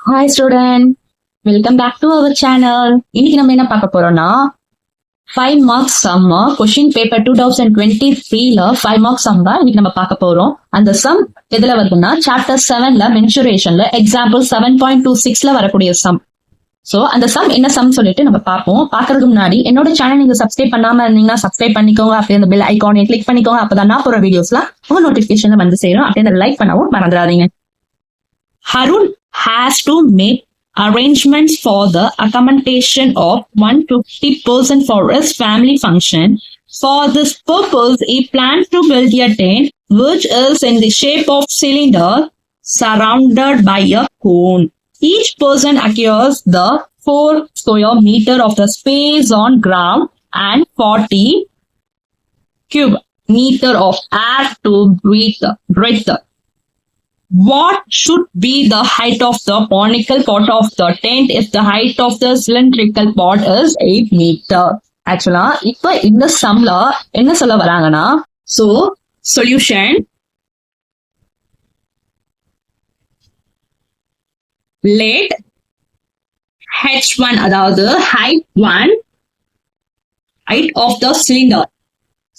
Hi student, welcome back to our channel. இன்னைக்கு நம்ம என்ன பார்க்க போறோம்னா 5 marks sum question paper 2023ல 5 marks sum தான் இன்னைக்கு நம்ம பார்க்க போறோம். அந்த sum எதுல வருதுன்னா chapter 7ல mensuration example 7.26ல வரக்கூடிய sum. சோ அந்த sum என்ன sum சொல்லிட்டு நம்ம பார்ப்போம். பார்க்கிறதுக்கு முன்னாடி என்னோட சேனல் நீங்க சப்ஸ்கிரைப் பண்ணாம இருந்தீங்கன்னா சப்ஸ்கிரைப் பண்ணிக்கோங்க. அப்படியே அந்த பெல் ஐகானை கிளிக் பண்ணிக்கோங்க. அப்பதான் நான் போற வீடியோஸ்லாம் உங்க நோட்டிபிகேஷன்ல வந்து சேரும். அப்படியே லைக் பண்ணவும் மறந்துடாதீங்க. Harun has to make arrangements for the accommodation of 150% for his family function. For this purpose, he plans to build a tent which is in the shape of cylinder surrounded by a cone. Each person acquires the 4 square meter of the space on ground and 40 cube meter of air to breathe. What should be the height of the conical part of the tent if the height of the cylindrical part is 8 meter? Actually, இப்ப இந்த சம்ல என்ன சொல்ல வராங்கன்னா, so solution let h1 அதாவது height 1 height of the cylinder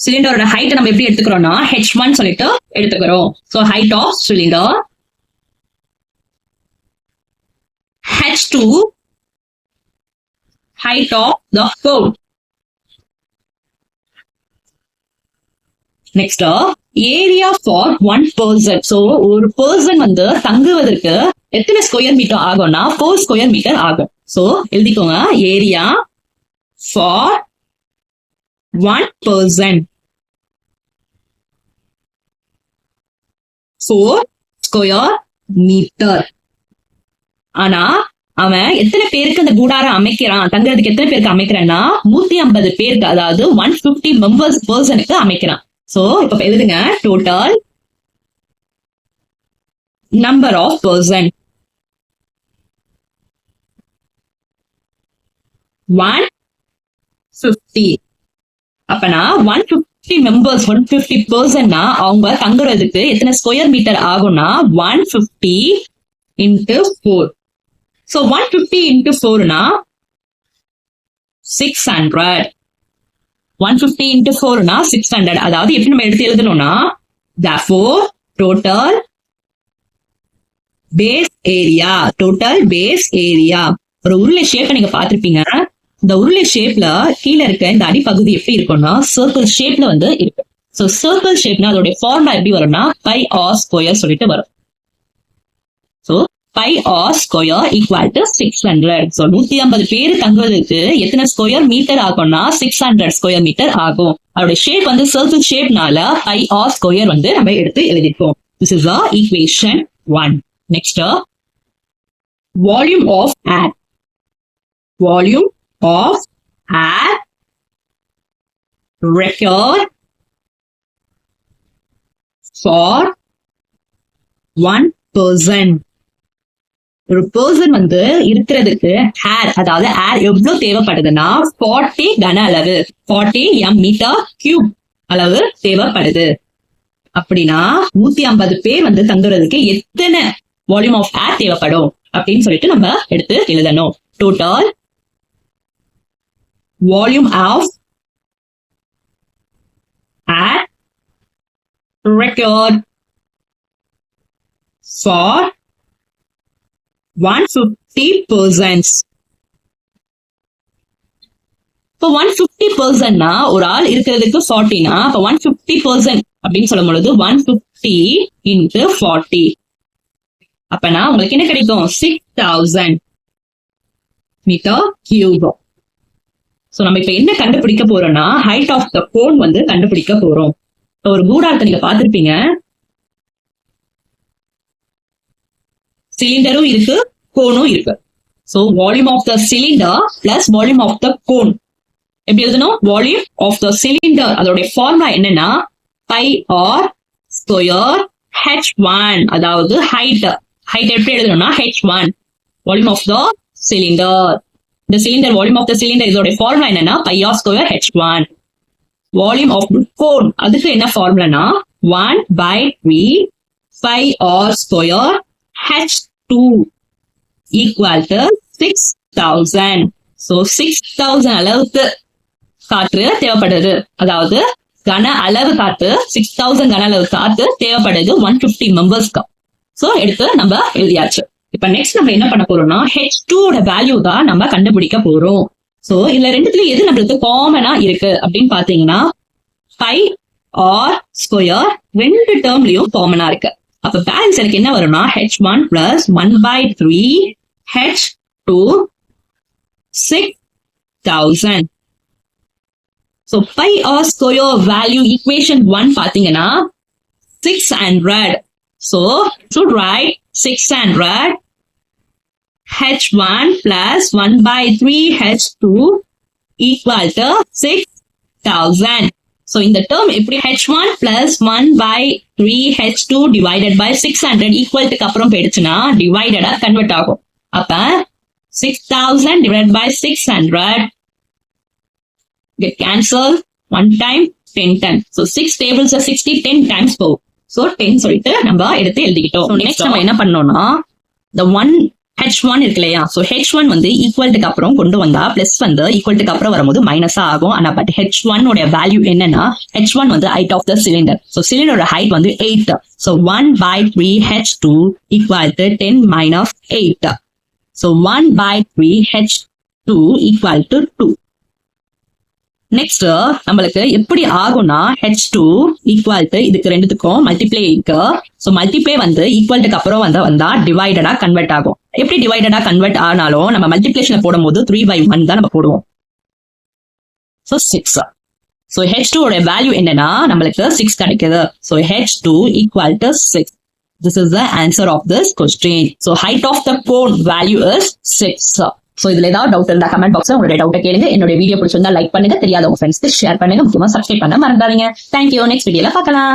சிலிண்டரோட height நம்ம எப்படி எடுத்துக்கிறோம்னா h1 சொல்லிட்டு எடுத்துக்கிறோம். So height of cylinder h2 height of the cone. Next area for one person. So ஒரு பர்சன் வந்து தங்குவதற்கு எத்தனை ஸ்கொயர் மீட்டர் ஆகும்னா 4 ஸ்கொயர் மீட்டர் ஆகும். சோ எழுதிக்கோங்க area for one person 4 square meter. ஆனா அவன் எத்தனை பேருக்கு அந்த கூடாரம் அமைக்கிறான், தங்குறதுக்கு எத்தனை பேருக்கு அமைக்கிறான்னா 150 பேருக்கு, அதாவது 150 மெம்பர்ஸ் பர்சனுக்கு அமைக்கிறான். சோ இப்ப எழுதுங்க டோட்டல் நம்பர் ஆஃப் பர்சன் 150. அப்பனா 150 மெம்பர்ஸ் 150 பர்சன்னா அவங்க தங்குறதுக்கு எத்தனை ஸ்கொயர் மீட்டர் ஆகும்னா 150 into 4. So 150 into 4னா 600. 150 into 4னா 600. அதாவது எப்படி நம்ம எடுத்து எழுதணும்னா therefore total base area. ஒரு உருளை ஷேப்பை நீங்க பார்த்திருப்பீங்க. இந்த உருளை ஷேப்ல கீழே இருக்க இந்த அடிப்பகுதி எப்படி இருக்கும்னா சர்க்கிள் ஷேப்ல வந்து இருக்கு. சோ சர்க்கிள் ஷேப்னா அதோட ஃபார்முலா எப்படி வரும்னா பை ஆர் ஸ்கொயர் சொல்லிட்டு வரும். So pi R square equal to 600. So 150 பேர் தங்குவதற்கு எத்தனை ஸ்கொயர் மீட்டர் ஆகும்னா 600 ஸ்கொயர் மீட்டர் ஆகும். அதோட ஷேப் வந்து சர்க்கிள் ஷேப்னால பை ஆர் ஸ்கொயர் வந்து நம்ம எடுத்து எழுதிப்போம். This is equation 1. Next volume of air. Volume of air required for one person. ஒரு பர்சன் வந்து இருக்கிறதுக்கு ஏர், அதாவது ஏர் எவ்வளவு தேவைப்படுதுன்னா 40 கன அளவு 40 மீட்டர் கியூப் அளவு தேவைப்படுது. அப்படின்னா 150 பேர் வந்து தங்குறதுக்கு எத்தனை வால்யூம் ஆஃப் ஏர் தேவைப்படும் அப்படின்னு சொல்லிட்டு நம்ம எடுத்து எழுதணும். Total volume of air required for 150 persons. இப்போ 150 பர்சன்னா ஒரு ஆள் இருக்கிறதுக்கு 40னா அப்ப 150 பர்சன் அப்படின்னு சொல்லும் பொழுது 150 into 40. அப்பனா உங்களுக்கு என்ன கிடைக்கும் 6000 மீட்டர் கியூப். சோ நம்ம இப்ப என்ன கண்டுபிடிக்க போறோம்னா ஹைட் ஆஃப் த கோன் வந்து கண்டுபிடிக்க போறோம். ஒரு கூடாரத்தை நீங்க பார்த்திருப்பீங்க, சிலிண்டரும் இருக்கு கோனும் இருக்கு. So volume of the cylinder plus volume of the cone எப்படி எழுதணும்? வால்யூம் ஆஃப் த சிலிண்டர் அதோட ஃபார்முலா என்னன்னா பை ஆர் ஸ்கொயர் h1, அதாவது ஹைட் எப்படி எழுதணும்னா h1 volume of the cylinder. The cylinder volume of the cylinder இதோட formula என்னன்னா pi r square h1. Volume of cone அதுக்கு என்ன ஃபார்முலானா 1/3 pi r square h2. Equal to 6000. So 6000 அளவுக்கு காற்று தேவைப்படுது. அதாவது கன அளவு காற்று 6000 கன அளவு காற்று தேவைப்படுது 150 மெம்பர்ஸ்க்கு. சோ எடுத்து நம்ம எழுதியாச்சு. இப்ப நெக்ஸ்ட் நம்ம என்ன பண்ண போறோம்னா H2 ஓட வேல்யூ தான் நம்ம கண்டுபிடிக்க போறோம். சோ இதுல ரெண்டுத்துலயும் எது நம்மளுக்கு காமனா இருக்கு அப்படின்னு பாத்தீங்கன்னா பை ஆர் ஸ்கொயர் ரெண்டு டேர்ம்லயும் காமனா இருக்கு. அப்ப பேலன்ஸ் எனக்கு என்ன வரும்னா H1 plus 1/3 H2 6000. So pi r square value equation 1 பாத்தீங்கன்னா 600. So should write 600 H1 plus 1/3 H2 equal to 6000. So in the term எப்படி H1 plus 1/3 H2 divided by 600 equal to அப்புறம் போயிடுச்சுன்னா divided convert ஆகும். அப்ப 6000 divided by 600 get cancelled 1 time 10 times. So 6 tables are 60 10 times போகும். So 10 சொல்லிட்டு நம்ம எடுத்து எழுதிக்கிட்டோம். Next நம்ம என்ன பண்ணோம்னா the 1 H1 இருக்கு இல்லையா, so H1 வந்து ஈக்குவல்ட்டுக்கு அப்புறம் கொண்டு வந்தா பிளஸ் வந்து ஈக்குவல்ட்டுக்கு அப்புறம் வரும்போது மைனஸா ஆகும். ஆனா பட் H1 உடைய வேல்யூ என்னன்னா H1 வந்து height of the cylinder. so சிலிண்டரோட ஹைட் வந்து 8. so 1/3 H2 equal to 10 minus 8. so 1/3 H2 equal to 2. Next நம்மளுக்கு எப்படி ஆகும்னா H2 ஈக்குவல் டு இதுக்கு ரெண்டுத்துக்கும் மல்டிப்ளை இருக்கு. சோ மல்டிப்ளை வந்து ஈக்குவல்ட்டுக்கு அப்புறம் வந்தா டிவைடடா கன்வெர்ட் ஆகும். எப்படி டிவைடடா கன்வெர்ட் ஆனாலும் நம்ம மல்டிப்ளிகேஷன்ல போடும்போது 3/1 தான் நம்ம போடுவோம். சோ 6. சோ H2 ஓட வேல்யூ என்னன்னா நம்மளுக்கு 6 கிடைக்குது. So H2 equal to 6. This is the answer of this question. So height of the cone value is 6. So இதுல ஏதாவது டவுட் இருந்தா கமெண்ட் பாக்ஸ்ல உங்களுடைய டவுட்டை கேளுங்க. என்னோட வீடியோ பிடிச்சிருந்தா லைக் பண்ணுங்க, தெரியாத உங்க ஃப்ரெண்ட்ஸ்க்கு ஷேர் பண்ணுங்க, முக்கியமா சப்ஸ்கிரைப் பண்ண மறந்துடாதீங்க. தேங்க்யூ. நெக்ஸ்ட் வீடியோல பார்க்கலாம்.